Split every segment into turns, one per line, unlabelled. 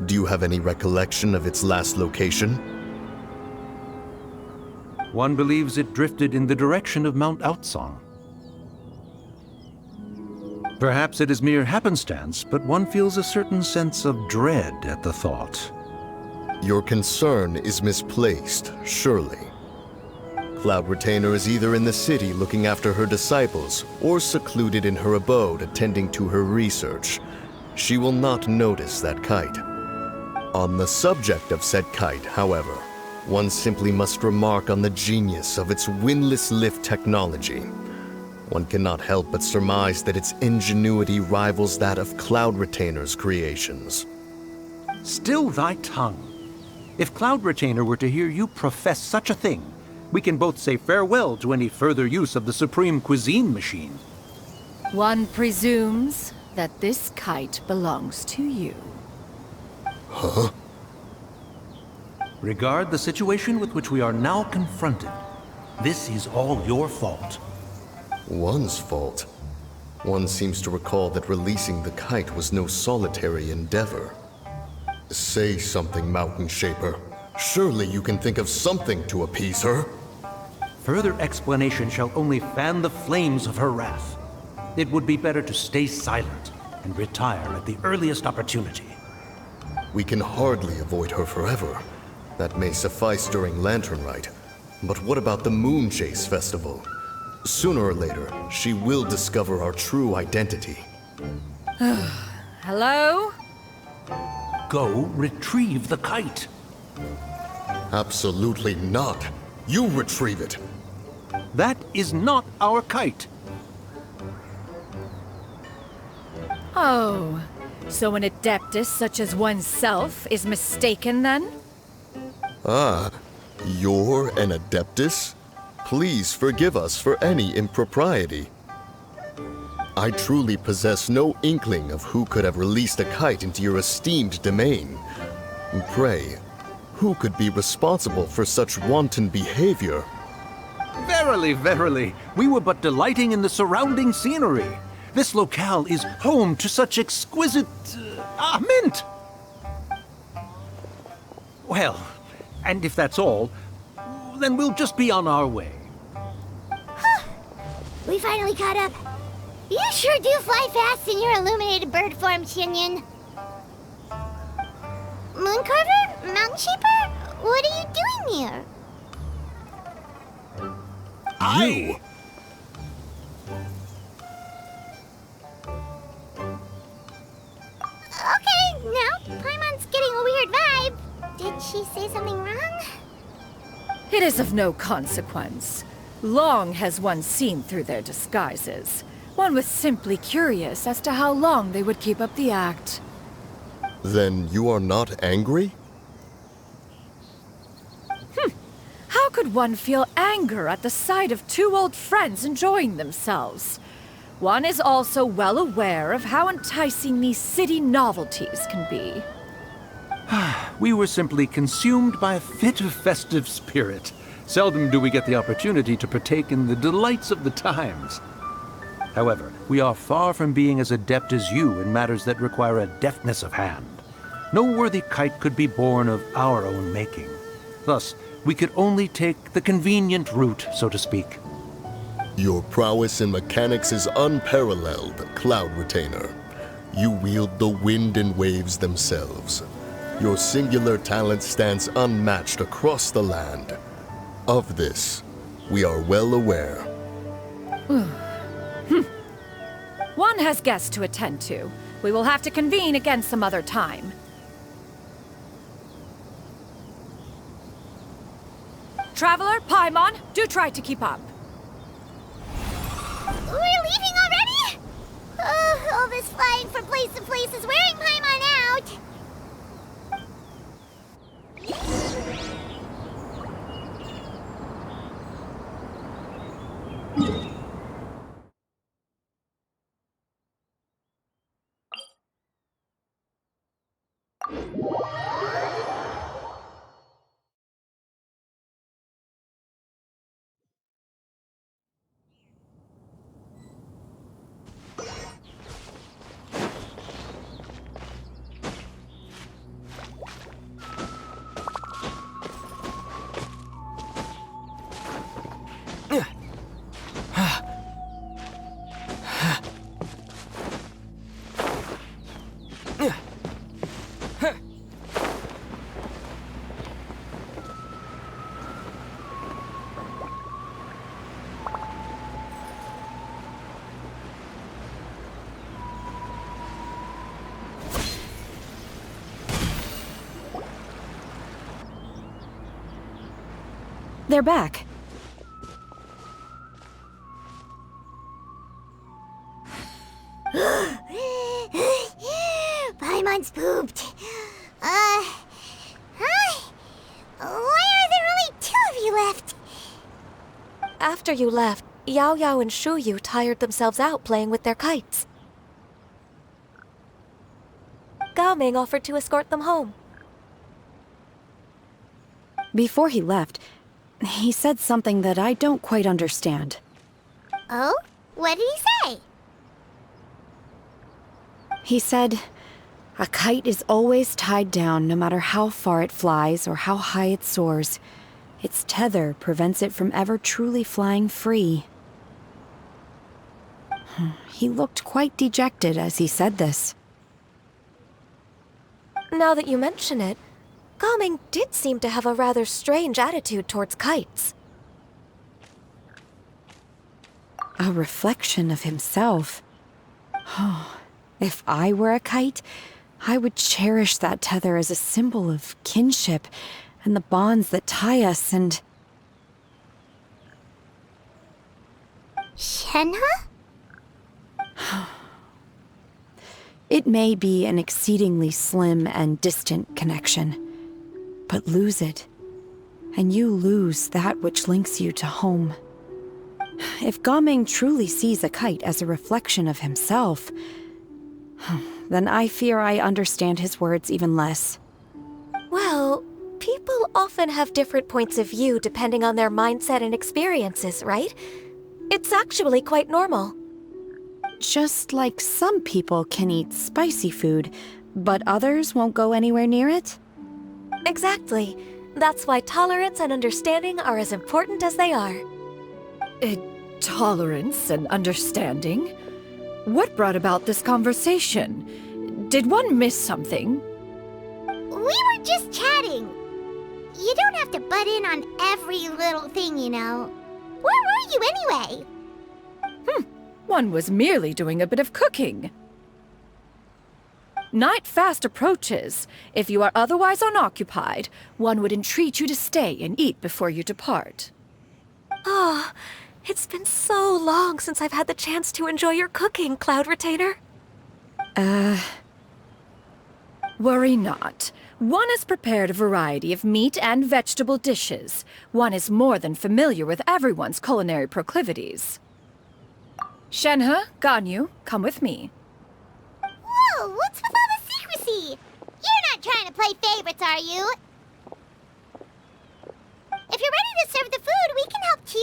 Do you have any recollection of its last location?
One believes it drifted in the direction of Mount Outsong. Perhaps it is mere happenstance, but one feels a certain sense of dread at the thought.
Your concern is misplaced, surely. Cloud Retainer is either in the city looking after her disciples, or secluded in her abode attending to her research. She will not notice that kite. On the subject of said kite, however, one simply must remark on the genius of its windlass lift technology. One cannot help but surmise that its ingenuity rivals that of Cloud Retainer's creations.
Still thy tongue. If Cloud Retainer were to hear you profess such a thing, we can both say farewell to any further use of the Supreme Cuisine Machine.
One presumes that this kite belongs to you.
Huh?
Regard the situation with which we are now confronted. This is all your fault.
One's fault? One seems to recall that releasing the kite was no solitary endeavor. Say something, Mountain Shaper. Surely you can think of something to appease her.
Further explanation shall only fan the flames of her wrath. It would be better to stay silent and retire at the earliest opportunity.
We can hardly avoid her forever. That may suffice during Lantern Rite. But what about the Moon Chase Festival? Sooner or later, she will discover our true identity.
Hello?
Go retrieve the kite.
Absolutely not. You retrieve it.
That is not our kite.
Oh, so an adeptus such as oneself is mistaken then?
Ah, you're an Adeptus? Please forgive us for any impropriety. I truly possess no inkling of who could have released a kite into your esteemed domain. Pray, who could be responsible for such wanton behavior?
Verily, verily, we were but delighting in the surrounding scenery. This locale is home to such exquisite... mint! Well, and if that's all, then we'll just be on our way.
We finally caught up. You sure do fly fast in your illuminated bird form, Xinyan. Mooncarver? Mountain Shaper? What are you doing here?
You!
Okay, now Paimon's getting a weird vibe. Did she say something wrong?
It is of no consequence. Long has one seen through their disguises. One was simply curious as to how long they would keep up the act.
Then you are not angry?
How could one feel anger at the sight of two old friends enjoying themselves? One is also well aware of how enticing these city novelties can be.
We were simply consumed by a fit of festive spirit. Seldom do we get the opportunity to partake in the delights of the times. However, we are far from being as adept as you in matters that require a deftness of hand. No worthy kite could be born of our own making. Thus, we could only take the convenient route, so to speak.
Your prowess in mechanics is unparalleled, Cloud Retainer. You wield the wind and waves themselves. Your singular talent stands unmatched across the land. Of this, we are well aware.
One has guests to attend to. We will have to convene again some other time. Traveler, Paimon, do try to keep up.
We're leaving already? All this flying from place to place is wearing Paimon out.
They're back.
Paimon's pooped. Hi. Why are there only 2 of you left?
After you left, Yao Yao and Shu Yu tired themselves out playing with their kites. Gao Ming offered to escort them home.
Before he left, he said something that I don't quite understand.
Oh? What did he say?
He said, a kite is always tied down no matter how far it flies or how high it soars. Its tether prevents it from ever truly flying free. He looked quite dejected as he said this.
Now that you mention it, Gao Ming did seem to have a rather strange attitude towards kites.
A reflection of himself. If I were a kite, I would cherish that tether as a symbol of kinship and the bonds that tie us and...
Shenhe?
It may be an exceedingly slim and distant connection, but lose it, and you lose that which links you to home. If Gao Ming truly sees a kite as a reflection of himself, then I fear I understand his words even less.
Well, people often have different points of view depending on their mindset and experiences, right? It's actually quite normal.
Just like some people can eat spicy food, but others won't go anywhere near it?
Exactly. That's why tolerance and understanding are as important as they are.
Tolerance and understanding? What brought about this conversation? Did one miss something?
We were just chatting. You don't have to butt in on every little thing, you know. Where were you anyway?
One was merely doing a bit of cooking. Night fast approaches. If you are otherwise unoccupied, one would entreat you to stay and eat before you depart.
Oh, it's been so long since I've had the chance to enjoy your cooking, Cloud Retainer.
Worry not. One has prepared a variety of meat and vegetable dishes. One is more than familiar with everyone's culinary proclivities. Shenhe, Ganyu, come with me.
Whoa, what's with all the secrecy? You're not trying to play favorites, are you? If you're ready to serve the food, we can help too.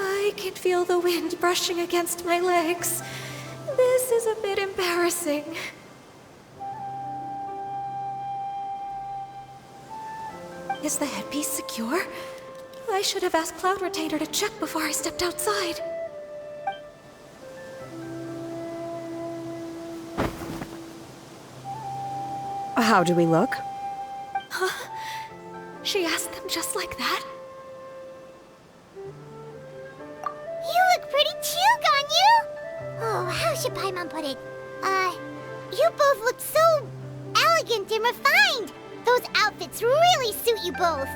I can feel the wind brushing against my legs. This is a bit embarrassing. Is the headpiece secure? I should have asked Cloud Retainer to check before I stepped outside.
How do we look?
She asked them just like that?
You look pretty too, Ganyu! Oh, how should Paimon put it? You both look so elegant and refined! Those outfits really suit you both!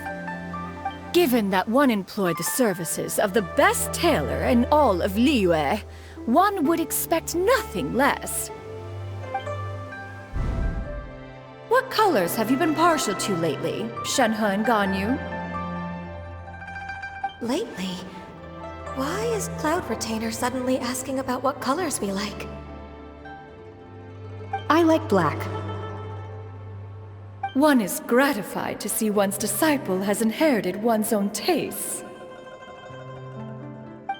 Given that one employed the services of the best tailor in all of Liyue, one would expect nothing less. What colors have you been partial to lately, Shenhe and Ganyu?
Lately? Why is Cloud Retainer suddenly asking about what colors we like?
I like black.
One is gratified to see one's disciple has inherited one's own tastes.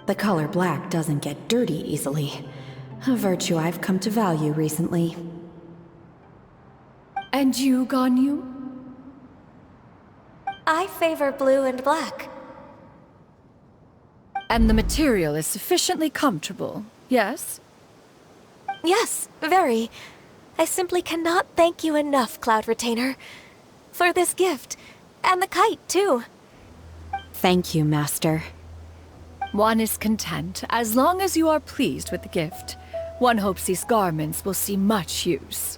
The color black doesn't get dirty easily, a virtue I've come to value recently.
And you, Ganyu?
I favor blue and black.
And the material is sufficiently comfortable, yes?
Yes, very. I simply cannot thank you enough, Cloud Retainer. For this gift. And the kite, too.
Thank you, Master.
One is content, as long as you are pleased with the gift. One hopes these garments will see much use.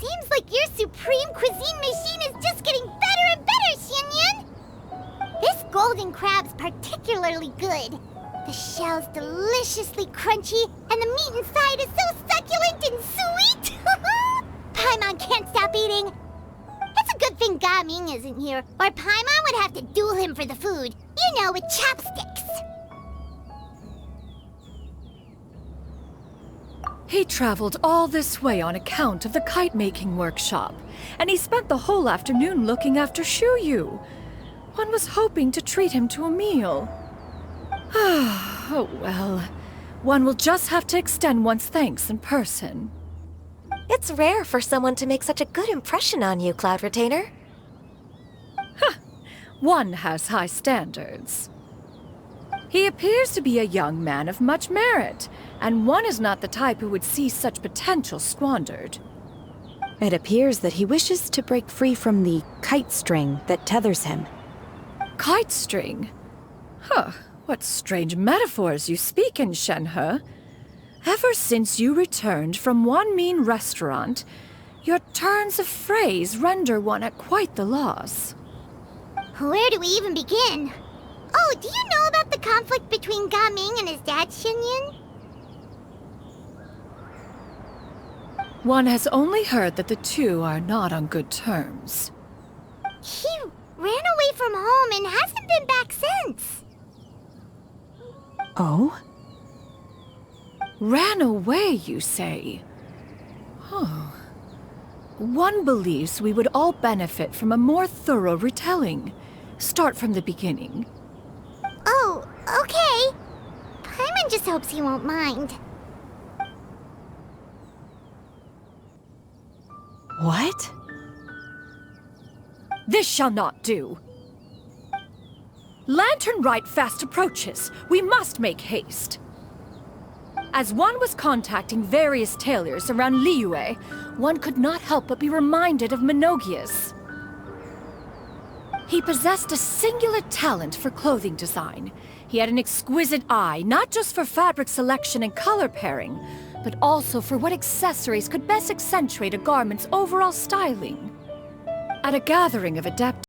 Seems like your supreme cuisine machine is just getting better and better, Xinyun! This golden crab's particularly good. The shell's deliciously crunchy, and the meat inside is so succulent and sweet! Paimon can't stop eating. It's a good thing Gaming isn't here, or Paimon would have to duel him for the food. You know, with chopsticks.
He traveled all this way on account of the kite-making workshop, and he spent the whole afternoon looking after Shuyu. One was hoping to treat him to a meal. Oh well. One will just have to extend one's thanks in person.
It's rare for someone to make such a good impression on you, Cloud Retainer.
One has high standards. He appears to be a young man of much merit, and one is not the type who would see such potential squandered.
It appears that he wishes to break free from the kite string that tethers him.
Kite string? Huh, what strange metaphors you speak in, Shenhe. Ever since you returned from one mean restaurant, your turns of phrase render one at quite the loss.
Where do we even begin? Oh, do you know about the conflict between Gaming and his dad, Xinyun?
One has only heard that the two are not on good terms.
He ran away from home and hasn't been back since.
Oh?
Ran away, you say? Oh. One believes we would all benefit from a more thorough retelling. Start from the beginning.
Oh, okay. Paimon just hopes he won't mind.
What?
This shall not do. Lantern Rite fast approaches. We must make haste. As one was contacting various tailors around Liyue, one could not help but be reminded of Menogias. He possessed a singular talent for clothing design. He had an exquisite eye, not just for fabric selection and color pairing, but also for what accessories could best accentuate a garment's overall styling. At a gathering of adepts,